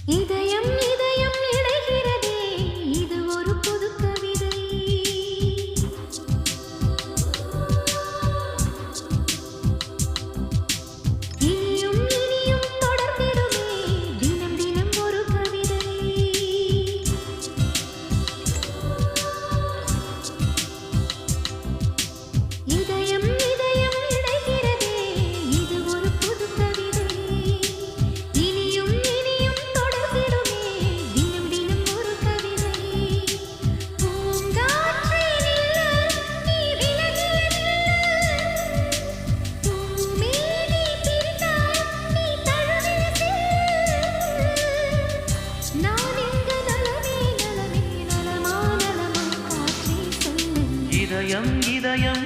இதயம் இதயம் இணைகிறதே இது ஒரு புது கவிதை இனியும் இனியும் தொடர்ந்திடுமே தினம் தினம் ஒரு கவிதை இதயம் இதயம் இணைகிறதே இது ஒரு புது கவிதை இனியும் இனியும் தொடர்ந்திடுமே தினம் தினம் ஒரு கவிதை பூங்காற்றே நில்லு நீ விலகியதில்லை பூமேனி பிரிந்தாய் நீ தழுவிய நான் இங்கு நலமே நலமே நலமா நலமா காற்றே சொல்லு இதயம் இதயம்